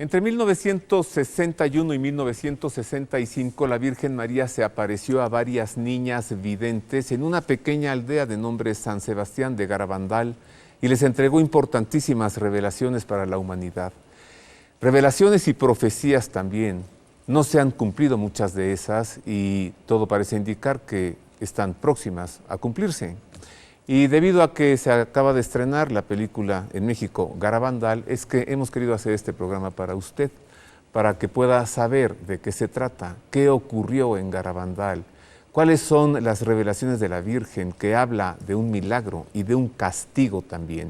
Entre 1961 y 1965, la Virgen María se apareció a varias niñas videntes en una pequeña aldea de nombre San Sebastián de Garabandal y les entregó importantísimas revelaciones para la humanidad. Revelaciones y profecías también. No se han cumplido muchas de esas y todo parece indicar que están próximas a cumplirse. Y debido a que se acaba de estrenar la película en México, Garabandal, es que hemos querido hacer este programa para usted, para que pueda saber de qué se trata, qué ocurrió en Garabandal, cuáles son las revelaciones de la Virgen que habla de un milagro y de un castigo también.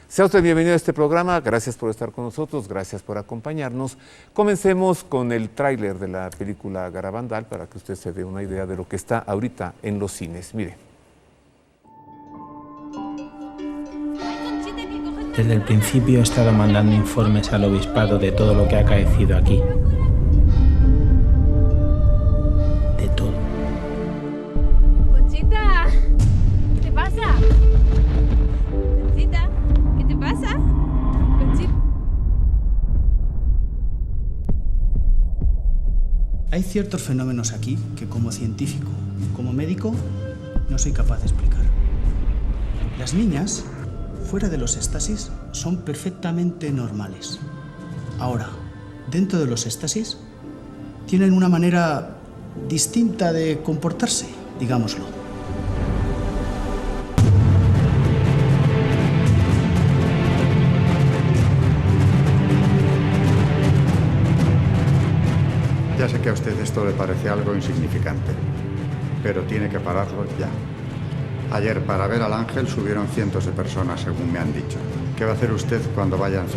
Sea usted bienvenido a este programa, gracias por estar con nosotros, gracias por acompañarnos. Comencemos con el tráiler de la película Garabandal para que usted se dé una idea de lo que está ahorita en los cines. Mire. Desde el principio he estado mandando informes al obispado de todo lo que ha acaecido aquí. De todo. Conchita, ¿qué te pasa? Conchita, ¿qué te pasa? Conchita. Hay ciertos fenómenos aquí que como científico, como médico, no soy capaz de explicar. Las niñas, fuera de los éxtasis, son perfectamente normales. Ahora, dentro de los éxtasis, tienen una manera distinta de comportarse, digámoslo. Ya sé que a usted esto le parece algo insignificante, pero tiene que pararlo ya. Ayer, para ver al ángel, subieron cientos de personas, según me han dicho. ¿Qué va a hacer usted cuando vayan 5.000?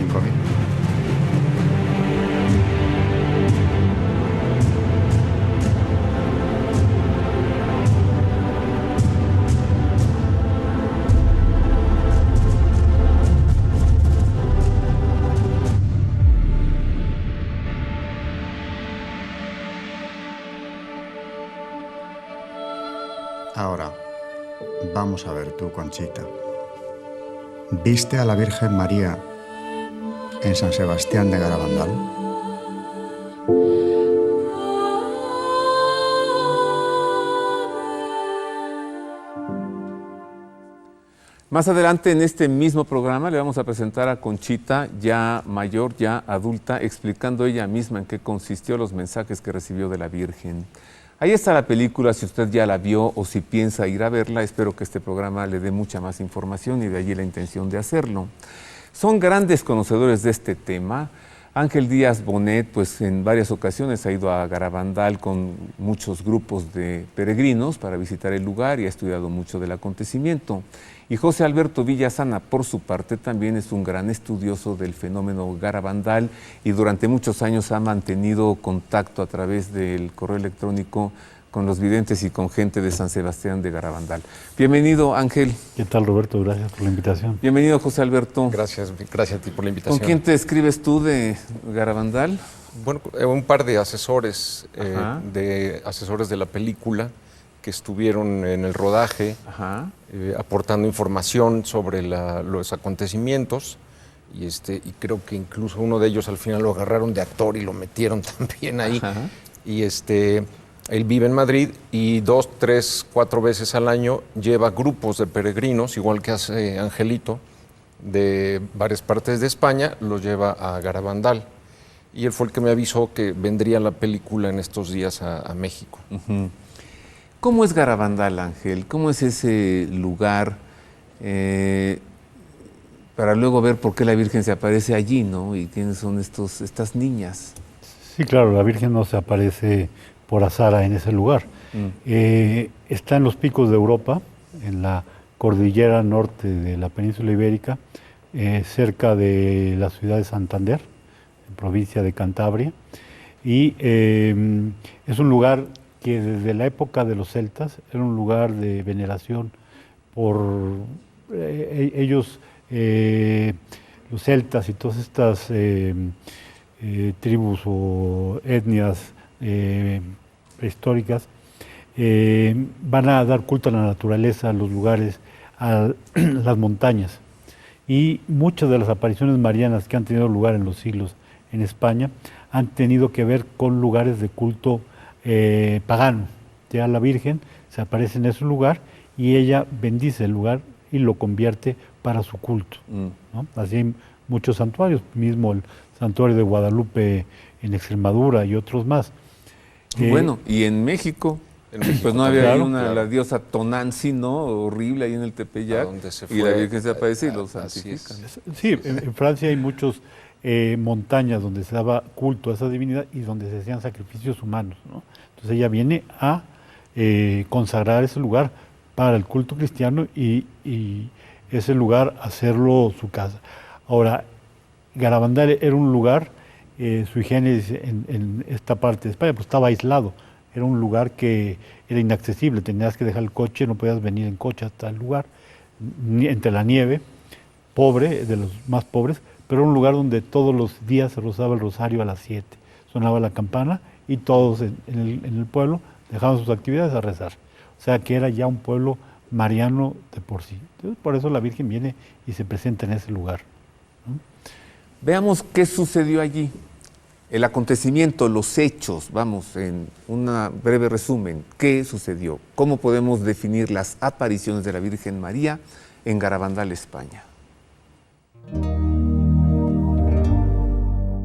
Ahora, vamos a ver tú, Conchita. ¿Viste a la Virgen María en San Sebastián de Garabandal? Más adelante en este mismo programa le vamos a presentar a Conchita, ya mayor, ya adulta, explicando ella misma en qué consistió los mensajes que recibió de la Virgen. Ahí está la película, si usted ya la vio o si piensa ir a verla, espero que este programa le dé mucha más información y de allí la intención de hacerlo. Son grandes conocedores de este tema. Ángel Díaz Bonet, pues en varias ocasiones ha ido a Garabandal con muchos grupos de peregrinos para visitar el lugar y ha estudiado mucho del acontecimiento. Y José Alberto Villasana, por su parte, también es un gran estudioso del fenómeno Garabandal y durante muchos años ha mantenido contacto a través del correo electrónico con los videntes y con gente de San Sebastián de Garabandal. Bienvenido, Ángel. ¿Qué tal, Roberto? Gracias por la invitación. Bienvenido, José Alberto. Gracias a ti por la invitación. ¿Con quién te escribes tú de Garabandal? Bueno, un par de asesores, asesores de la película que estuvieron en el rodaje, aportando información sobre los acontecimientos y creo que incluso uno de ellos al final lo agarraron de actor y lo metieron también ahí. Y él vive en Madrid y 2, 3, 4 veces al año lleva grupos de peregrinos, igual que hace Angelito, de varias partes de España, los lleva a Garabandal. Y él fue el que me avisó que vendría la película en estos días a México. ¿Cómo es Garabandal, Ángel? ¿Cómo es ese lugar? Para luego ver por qué la Virgen se aparece allí, ¿no? Y quiénes son estas niñas. Sí, claro, la Virgen no se aparece por azar en ese lugar. Está en los picos de Europa, en la cordillera norte de la península ibérica, cerca de la ciudad de Santander, en provincia de Cantabria. Y es un lugar que desde la época de los celtas era un lugar de veneración por ellos, los celtas y todas estas tribus o etnias prehistóricas van a dar culto a la naturaleza, a los lugares, a las montañas. Y muchas de las apariciones marianas que han tenido lugar en los siglos en España, han tenido que ver con lugares de culto pagano. Llega la Virgen, se aparece en ese lugar y ella bendice el lugar y lo convierte para su culto, ¿no? Así hay muchos santuarios, mismo el santuario de Guadalupe en Extremadura y otros más. Bueno, y en México, pues no había claro, la diosa Tonanzi, ¿no? Horrible ahí en el Tepeyac, y la Virgen se aparece y los santifican. Sí, en Francia hay muchos montañas donde se daba culto a esa divinidad y donde se hacían sacrificios humanos, ¿no? Entonces ella viene a consagrar ese lugar para el culto cristiano y ese lugar hacerlo su casa. Ahora, Garabandal era un lugar, sui generis en esta parte de España, pues estaba aislado, era un lugar que era inaccesible, tenías que dejar el coche, no podías venir en coche hasta el lugar, entre la nieve, pobre, de los más pobres, pero era un lugar donde todos los días se rezaba el rosario a las 7, sonaba la campana y todos en el pueblo dejaban sus actividades a rezar. O sea que era ya un pueblo mariano de por sí. Entonces, por eso la Virgen viene y se presenta en ese lugar, ¿no? Veamos qué sucedió allí. El acontecimiento, los hechos, vamos, en un breve resumen, ¿qué sucedió? ¿Cómo podemos definir las apariciones de la Virgen María en Garabandal, España?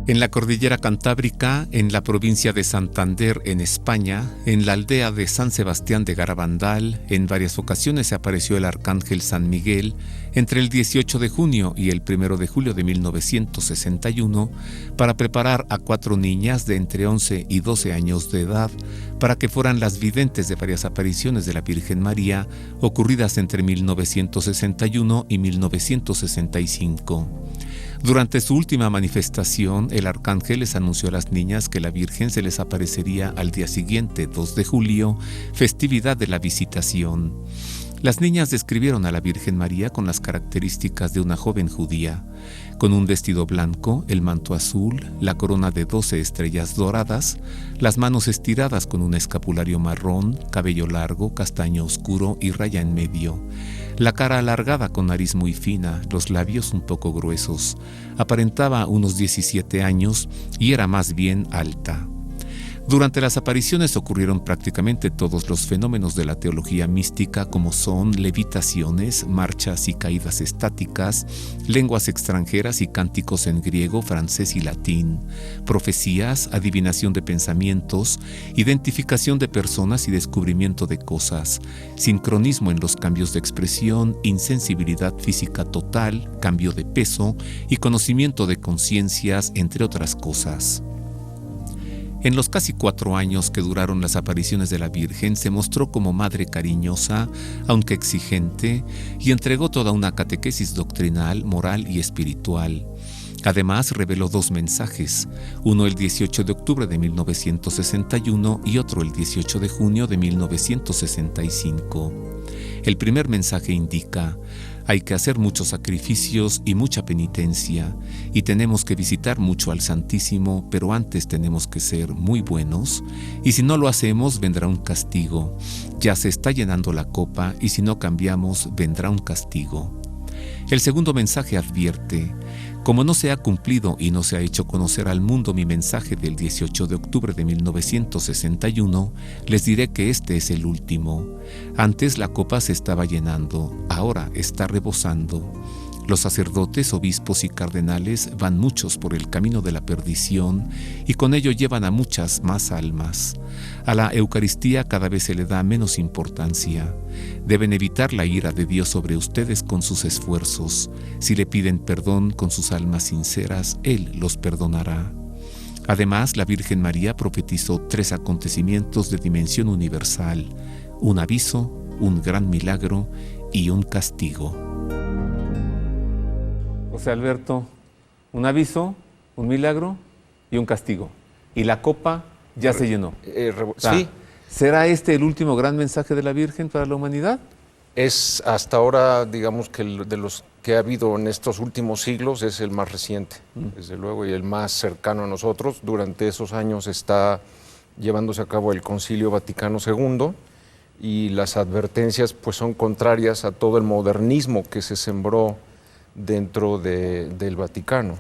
En la cordillera Cantábrica, en la provincia de Santander, en España, en la aldea de San Sebastián de Garabandal, en varias ocasiones se apareció el arcángel San Miguel entre el 18 de junio y el 1 de julio de 1961 para preparar a 4 niñas de entre 11 y 12 años de edad para que fueran las videntes de varias apariciones de la Virgen María ocurridas entre 1961 y 1965. Durante su última manifestación, el arcángel les anunció a las niñas que la Virgen se les aparecería al día siguiente, 2 de julio, festividad de la Visitación. Las niñas describieron a la Virgen María con las características de una joven judía, con un vestido blanco, el manto azul, la corona de 12 estrellas doradas, las manos estiradas con un escapulario marrón, cabello largo, castaño oscuro y raya en medio. La cara alargada con nariz muy fina, los labios un poco gruesos. Aparentaba unos 17 años y era más bien alta. Durante las apariciones ocurrieron prácticamente todos los fenómenos de la teología mística, como son levitaciones, marchas y caídas estáticas, lenguas extranjeras y cánticos en griego, francés y latín, profecías, adivinación de pensamientos, identificación de personas y descubrimiento de cosas, sincronismo en los cambios de expresión, insensibilidad física total, cambio de peso y conocimiento de conciencias, entre otras cosas. En los casi 4 años que duraron las apariciones de la Virgen, se mostró como madre cariñosa, aunque exigente, y entregó toda una catequesis doctrinal, moral y espiritual. Además, reveló 2 mensajes, uno el 18 de octubre de 1961 y otro el 18 de junio de 1965. El primer mensaje indica: hay que hacer muchos sacrificios y mucha penitencia, y tenemos que visitar mucho al Santísimo, pero antes tenemos que ser muy buenos, y si no lo hacemos vendrá un castigo. Ya se está llenando la copa, y si no cambiamos vendrá un castigo. El segundo mensaje advierte: como no se ha cumplido y no se ha hecho conocer al mundo mi mensaje del 18 de octubre de 1961, les diré que este es el último. Antes la copa se estaba llenando, ahora está rebosando. Los sacerdotes, obispos y cardenales van muchos por el camino de la perdición y con ello llevan a muchas más almas. A la Eucaristía cada vez se le da menos importancia. Deben evitar la ira de Dios sobre ustedes con sus esfuerzos. Si le piden perdón con sus almas sinceras, Él los perdonará. Además, la Virgen María profetizó 3 acontecimientos de dimensión universal: un aviso, un gran milagro y un castigo. José Alberto, un aviso, un milagro y un castigo. Y la copa ya se llenó. Sí. ¿Será este el último gran mensaje de la Virgen para la humanidad? Es hasta ahora, digamos, que de los que ha habido en estos últimos siglos es el más reciente, desde luego, y el más cercano a nosotros. Durante esos años está llevándose a cabo el Concilio Vaticano II y las advertencias pues son contrarias a todo el modernismo que se sembró dentro del Vaticano.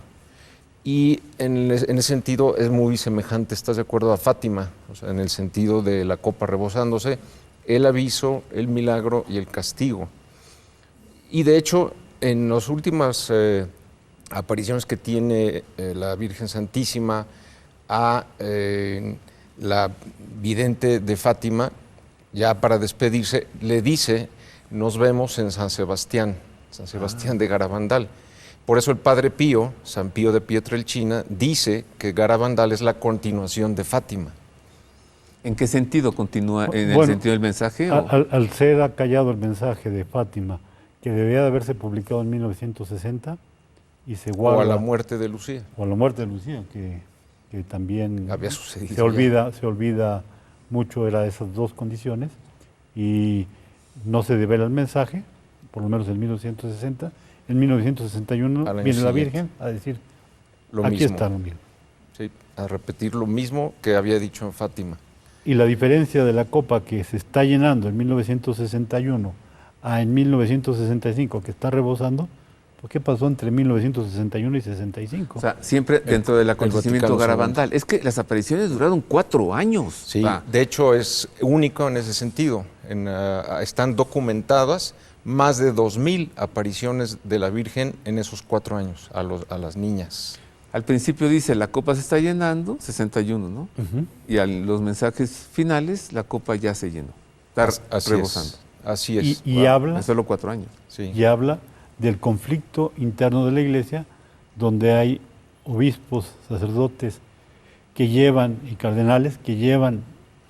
Y en ese sentido es muy semejante, ¿estás de acuerdo?, a Fátima, o sea, en el sentido de la copa rebosándose, el aviso, el milagro y el castigo. Y de hecho, en las últimas apariciones que tiene la Virgen Santísima a la vidente de Fátima, ya para despedirse, le dice: nos vemos en San Sebastián de Garabandal. Por eso el Padre Pío, San Pío de Pietrelcina, dice que Garabandal es la continuación de Fátima. ¿En qué sentido continúa? ¿En el sentido del mensaje? Al ser acallado el mensaje de Fátima, que debía de haberse publicado en 1960, y se guarda... O a la muerte de Lucía. O a la muerte de Lucía, que también había sucedido. Se olvida mucho, era esas dos condiciones, y no se devela el mensaje, por lo menos en 1960. En 1961 viene la Virgen a decir, aquí está lo mismo. Sí, a repetir lo mismo que había dicho en Fátima. Y la diferencia de la copa que se está llenando en 1961 a en 1965, que está rebosando, ¿qué pasó entre 1961 y 65? O sea, siempre dentro del acontecimiento Garabandal. Es que las apariciones duraron 4 años. Sí, de hecho es único en ese sentido. Están documentadas más de 2,000 apariciones de la Virgen en esos 4 años a las niñas. Al principio dice, la copa se está llenando, 61, ¿no? Y a los mensajes finales, la copa ya se llenó. Está rebosando. Así es. Y habla... Es solo 4 años. Sí. Y habla del conflicto interno de la Iglesia, donde hay obispos, sacerdotes que llevan, y cardenales que llevan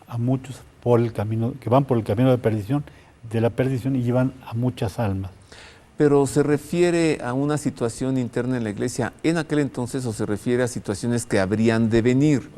a muchos por el camino, que van por el camino de la perdición y llevan a muchas almas. Pero ¿se refiere a una situación interna en la Iglesia en aquel entonces o se refiere a situaciones que habrían de venir?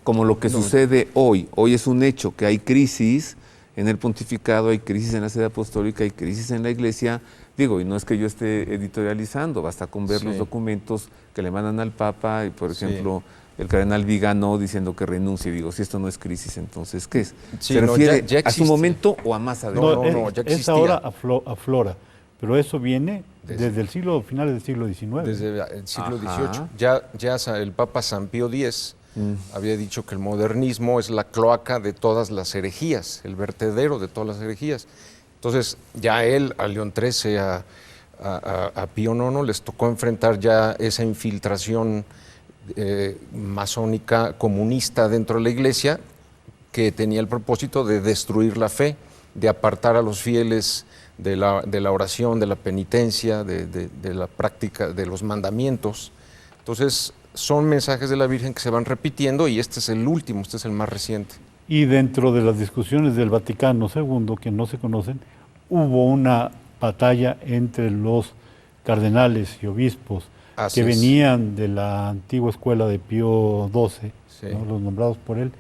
Como lo que sucede hoy. Hoy es un hecho que hay crisis en el pontificado, hay crisis en la sede apostólica, hay crisis en la Iglesia. Digo, y no es que yo esté editorializando, basta con ver los documentos que le mandan al Papa y, por ejemplo, el cardenal Vigano diciendo que renuncie. Digo, si esto no es crisis, entonces, ¿qué es? ¿Se refiere ya a su momento o a más adelante? No, ya existía. Es ahora aflora, pero eso viene desde el finales del siglo XIX. Desde el siglo XVIII. Ya el Papa San Pío X había dicho que el modernismo es la cloaca de todas las herejías, el vertedero de todas las herejías. Entonces, ya él, a León XIII, a Pío IX, les tocó enfrentar ya esa infiltración masónica comunista dentro de la Iglesia, que tenía el propósito de destruir la fe, de apartar a los fieles de la oración, de la penitencia, de la práctica de los mandamientos. Entonces, son mensajes de la Virgen que se van repitiendo y este es el último, este es el más reciente. Y dentro de las discusiones del Vaticano II, que no se conocen, hubo una batalla entre los cardenales y obispos que venían de la antigua escuela de Pío XII, ¿no? Los nombrados por él,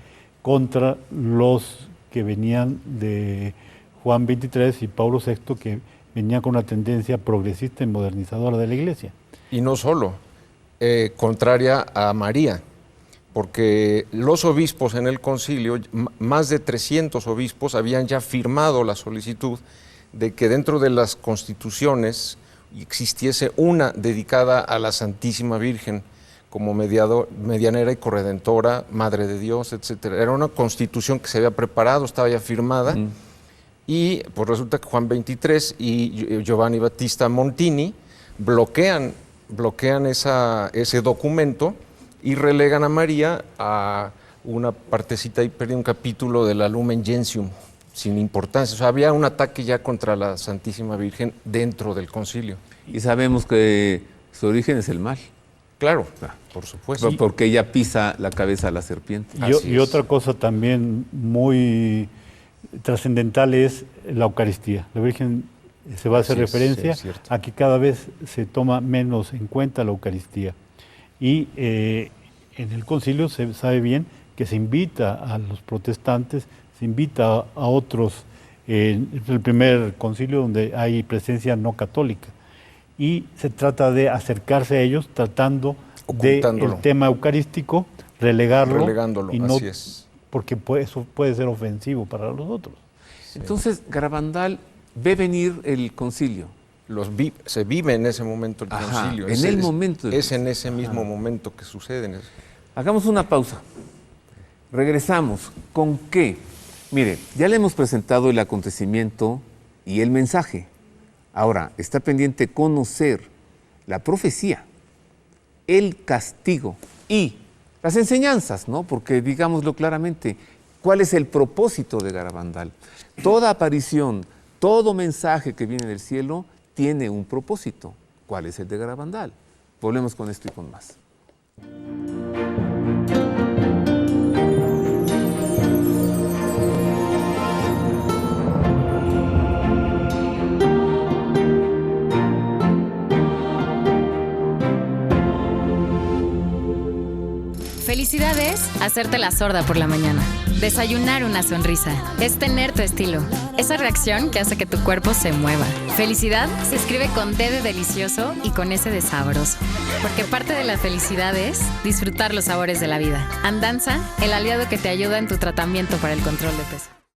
contra los que venían de Juan XXIII y Pablo VI, que venían con una tendencia progresista y modernizadora de la Iglesia. Y no solo, contraria a María, porque los obispos en el concilio, más de 300 obispos, habían ya firmado la solicitud de que dentro de las constituciones existiese una dedicada a la Santísima Virgen como medianera y corredentora, Madre de Dios, etc. Era una constitución que se había preparado, estaba ya firmada, y pues resulta que Juan XXIII y Giovanni Battista Montini bloquean ese documento y relegan a María a una partecita y un capítulo de la Lumen Gentium, sin importancia. O sea, había un ataque ya contra la Santísima Virgen dentro del concilio. Y sabemos que su origen es el mal. Claro, por supuesto. Porque ella pisa la cabeza a la serpiente. Y otra cosa también muy trascendental es la Eucaristía. La Virgen se va a hacer referencia a que cada vez se toma menos en cuenta la Eucaristía. Y en el concilio se sabe bien que se invita a los protestantes, se invita a otros, es el primer concilio donde hay presencia no católica, y se trata de acercarse a ellos tratando del tema eucarístico, relegándolo, y no, así es. Porque eso puede ser ofensivo para los otros. Entonces, Garabandal ve venir el concilio, se vive en ese momento el concilio. En el momento. Es en ese mismo momento que sucede. Hagamos una pausa. Regresamos. ¿Con qué? Mire, ya le hemos presentado el acontecimiento y el mensaje. Ahora, está pendiente conocer la profecía, el castigo y las enseñanzas, ¿no? Porque digámoslo claramente, ¿cuál es el propósito de Garabandal? Toda aparición, todo mensaje que viene del cielo tiene un propósito. ¿Cuál es el de Garabandal? Volvemos con esto y con más. Felicidad es hacerte la sorda por la mañana. Desayunar una sonrisa. Es tener tu estilo. Esa reacción que hace que tu cuerpo se mueva. Felicidad se escribe con D de delicioso y con S de sabroso. Porque parte de la felicidad es disfrutar los sabores de la vida. Andanza, el aliado que te ayuda en tu tratamiento para el control de peso.